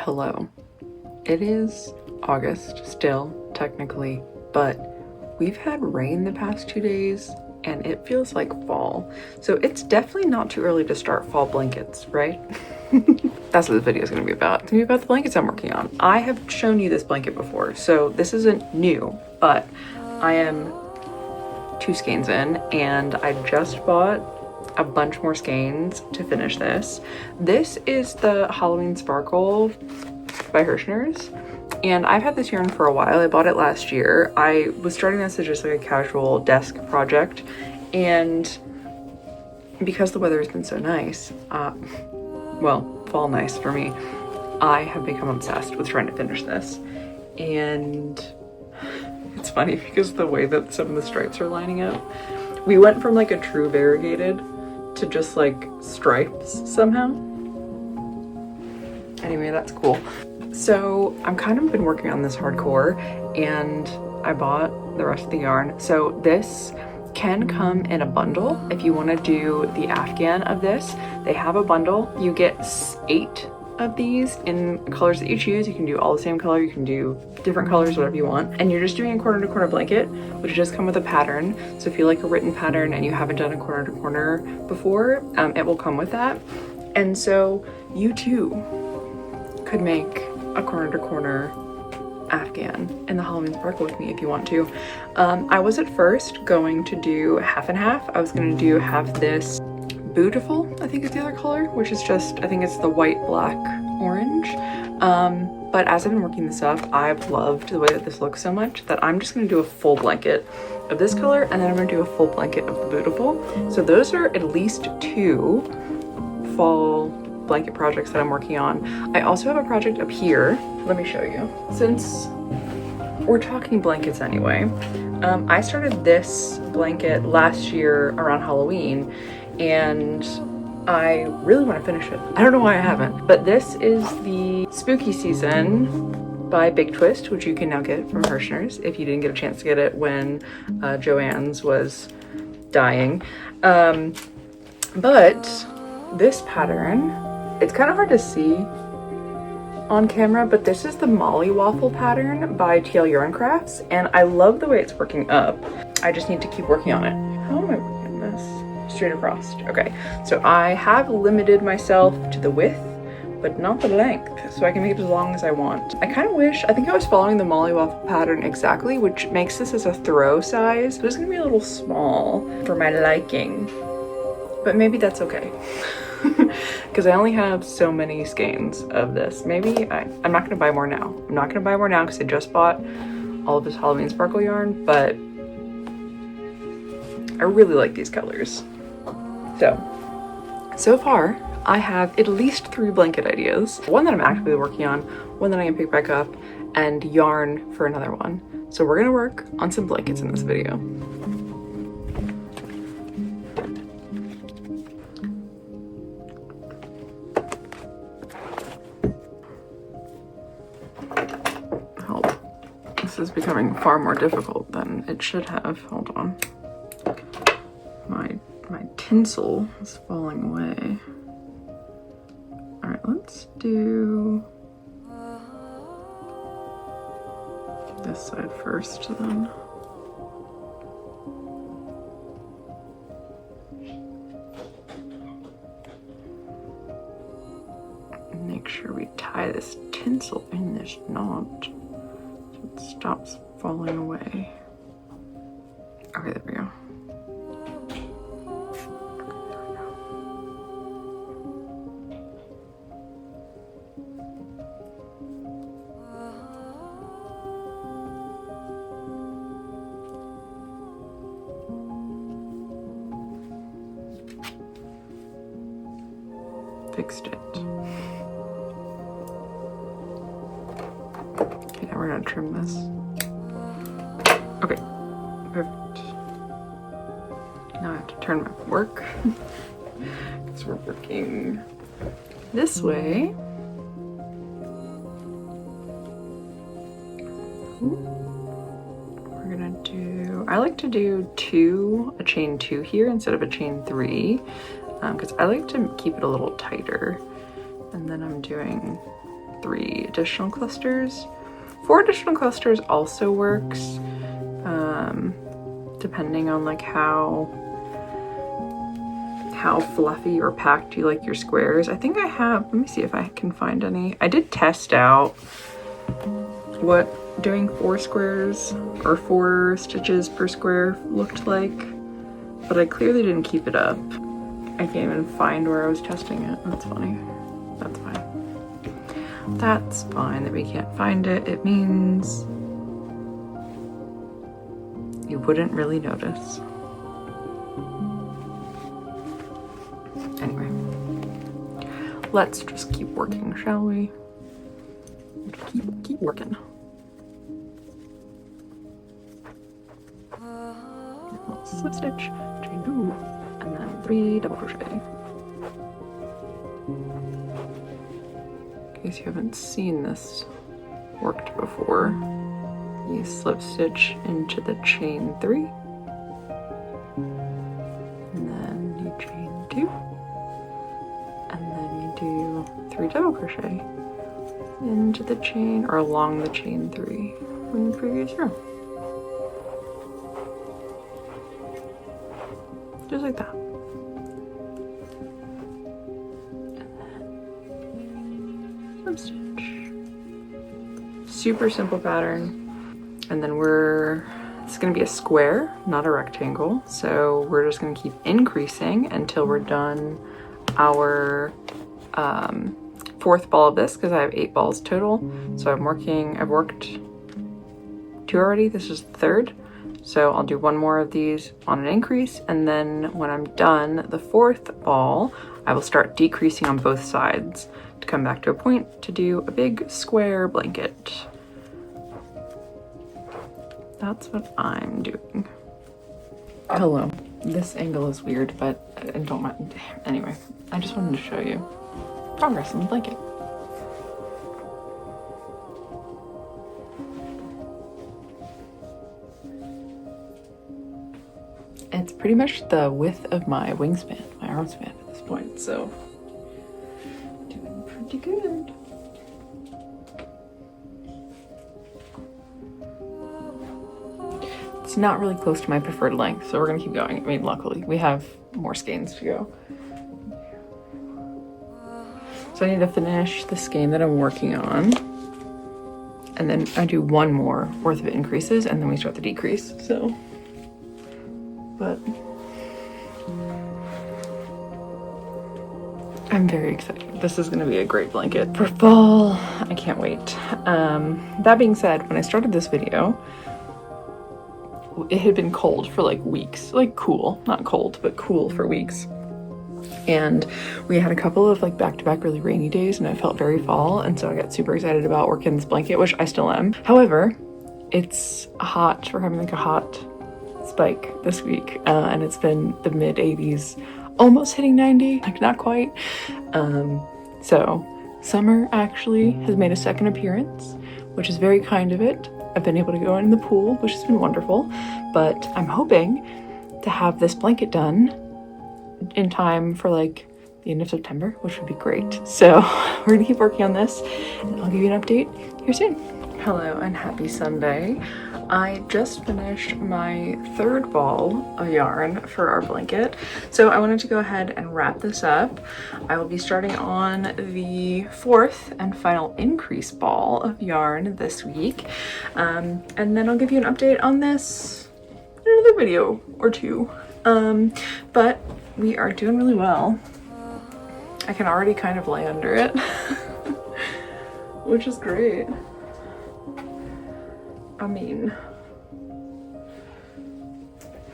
Hello. It is August still, technically, but we've had rain the past 2 days and it feels like fall. So it's definitely not too early to start fall blankets, right? That's what this video is going to be about. It's going to be about the blankets I'm working on. I have shown you this blanket before, so this isn't new, but I am 2 skeins in and I just bought a bunch more skeins to finish this. This is the Halloween Sparkle by Herrschners, and I've had this yarn for a while. I bought it last year. I was starting this as just like a casual desk project, and because the weather has been so nice, well, fall nice for me, I have become obsessed with trying to finish this. And it's funny because the way that some of the stripes are lining up, we went from like a true variegated to just like stripes somehow. Anyway, that's cool. So I'm kind of been working on this hardcore and I bought the rest of the yarn. So this can come in a bundle if you want to do the Afghan of this. They have a bundle. You get 8 of these in colors that you choose. You can do all the same color, you can do different colors, whatever you want, and you're just doing a corner to corner blanket, which does come with a pattern. So if you like a written pattern and you haven't done a corner to corner before, it will come with that. And so you too could make a corner to corner Afghan in the Halloween Sparkle with me if you want to. I was at first going to do half and half. I was going to have this Beautiful, I think is the other color, which is just, I think it's the white, black, orange. But as I've been working this up, I've loved the way that this looks so much that I'm just gonna do a full blanket of this color, and then I'm gonna do a full blanket of the Beautiful. So those are at least 2 fall blanket projects that I'm working on. I also have a project up here. Let me show you. Since we're talking blankets anyway, I started this blanket last year around Halloween, and I really want to finish it. I don't know why I haven't, but this is the Spooky Season by Big Twist, which you can now get from Herrschners if you didn't get a chance to get it when Joanne's was dying. But this pattern, it's kind of hard to see on camera, but this is the Molly Waffle pattern by TL Yarn Crafts, and I love the way it's working up. I just need to keep working on it. How am I working this? Straight across. Okay, so I have limited myself to the width, but not the length, so I can make it as long as I want. I kind of wish, I think I was following the Molly Waffle pattern exactly, which makes this as a throw size, but it's gonna be a little small for my liking, but maybe that's okay. Because I only have so many skeins of this. Maybe I'm not gonna buy more now. I'm not gonna buy more now because I just bought all of this Halloween Sparkle yarn, but I really like these colors. So far I have at least 3 blanket ideas. One that I'm actively working on, one that I can pick back up, and yarn for another one. So we're gonna work on some blankets in this video. This is becoming far more difficult than it should have. Hold on. My tinsel is falling away. All right, let's do this side first then. Make sure we tie this tinsel in this knot so it stops falling away. Okay, there we go. Fixed it. Okay, now we're gonna trim this. Okay, perfect. Now I have to turn my work because we're working this way. We're gonna do, I like to do a chain 2 here instead of a chain 3, because I like to keep it a little tighter. And then I'm doing 3 additional clusters. 4 additional clusters also works, depending on like how fluffy or packed you like your squares. I think I have, let me see if I can find any. I did test out what doing 4 squares or 4 stitches per square looked like, but I clearly didn't keep it up. I can't even find where I was testing it. That's funny. That's fine. That's fine that we can't find it. It means you wouldn't really notice. Anyway, let's just keep working, shall we? Keep working. Slip stitch, chain 2, and then 3 double crochet. In case you haven't seen this worked before, you slip stitch into the chain 3, and then you chain 2, and then you do 3 double crochet into the chain or along the chain 3 from the previous row. Just like that. And then slip stitch. Super simple pattern. And then it's gonna be a square, not a rectangle. So we're just gonna keep increasing until we're done our 4th ball of this, because I have 8 balls total. So I've worked 2 already. This is the 3rd. So I'll do 1 more of these on an increase, and then when I'm done the 4th ball, I will start decreasing on both sides to come back to a point to do a big square blanket. That's what I'm doing. Hello. This angle is weird, but don't mind. Anyway, I just wanted to show you progress in the blanket. It's pretty much the width of my wingspan, my arm span at this point, so doing pretty good. It's not really close to my preferred length, so we're gonna keep going. I mean, luckily, we have more skeins to go. So I need to finish the skein that I'm working on, and then I do 1 more worth of increases, and then we start the decrease, so. But I'm very excited. This is gonna be a great blanket for fall. I can't wait. That being said, when I started this video, it had been cold for like weeks, like cool, not cold, but cool for weeks. And we had a couple of like back-to-back really rainy days, and I felt very fall, and so I got super excited about working this blanket, which I still am. However, it's hot. We're having like a hot spike this week, and it's been the mid 80s, almost hitting 90, like not quite. So summer actually has made a second appearance, which is very kind of it. I've been able to go in the pool, which has been wonderful, but I'm hoping to have this blanket done in time for like the end of September, which would be great. So we're gonna keep working on this, and I'll give you an update here soon. Hello and happy Sunday. I just finished my 3rd ball of yarn for our blanket, so I wanted to go ahead and wrap this up. I will be starting on the 4th and final increase ball of yarn this week, and then I'll give you an update on this in another video or 2. But we are doing really well. I can already kind of lay under it, which is great. I mean,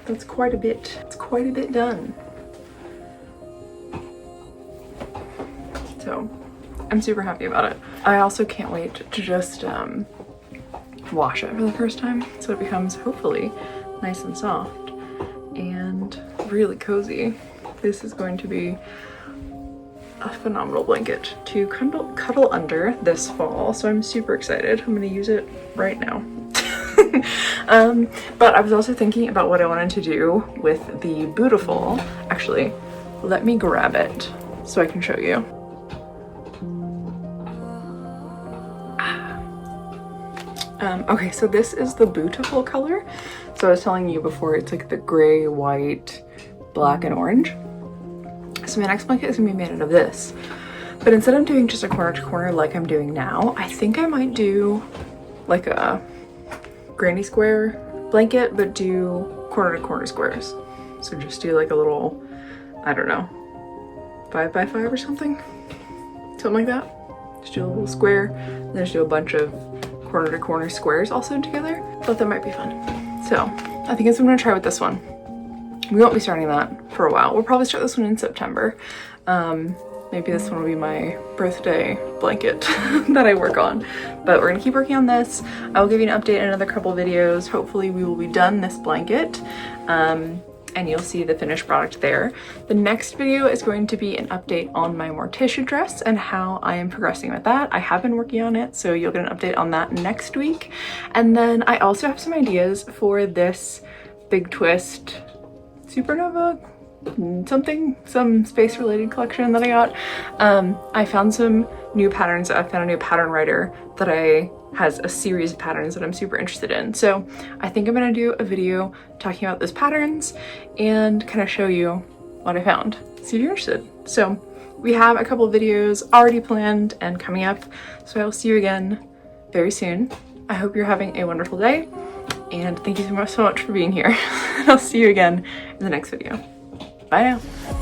that's quite a bit. It's quite a bit done. So I'm super happy about it. I also can't wait to just wash it for the first time, so it becomes hopefully nice and soft and really cozy. This is going to be a phenomenal blanket to cuddle under this fall, so I'm super excited. I'm gonna use it right now. But I was also thinking about what I wanted to do with the Beautiful. Actually, let me grab it so I can show you. Okay, so this is the Beautiful color. So I was telling you before, it's like the gray, white, black, and orange. So my next blanket is gonna be made out of this. But instead of doing just a corner to corner like I'm doing now, I think I might do like a granny square blanket, but do corner to corner squares. So just do like a little, I don't know, 5 by 5 or something like that. Just do a little square, and then just do a bunch of corner to corner squares all sewn together. Thought that might be fun. So I think I'm gonna try with this one. We won't be starting that for a while. We'll probably start this one in September. Maybe this one will be my birthday blanket that I work on, but we're gonna keep working on this. I will give you an update in another couple videos. Hopefully we will be done this blanket. And you'll see the finished product there. The next video is going to be an update on my mortician dress and how I am progressing with that. I have been working on it, so you'll get an update on that next week. And then I also have some ideas for this Big Twist Supernova some space related collection that I got. I found some new patterns. I found a new pattern writer that has a series of patterns that I'm super interested in. So I think I'm gonna do a video talking about those patterns and kind of show you what I found. See if you're interested. So we have a couple of videos already planned and coming up. So I will see you again very soon. I hope you're having a wonderful day, and thank you so much for being here. I'll see you again in the next video. Bye now.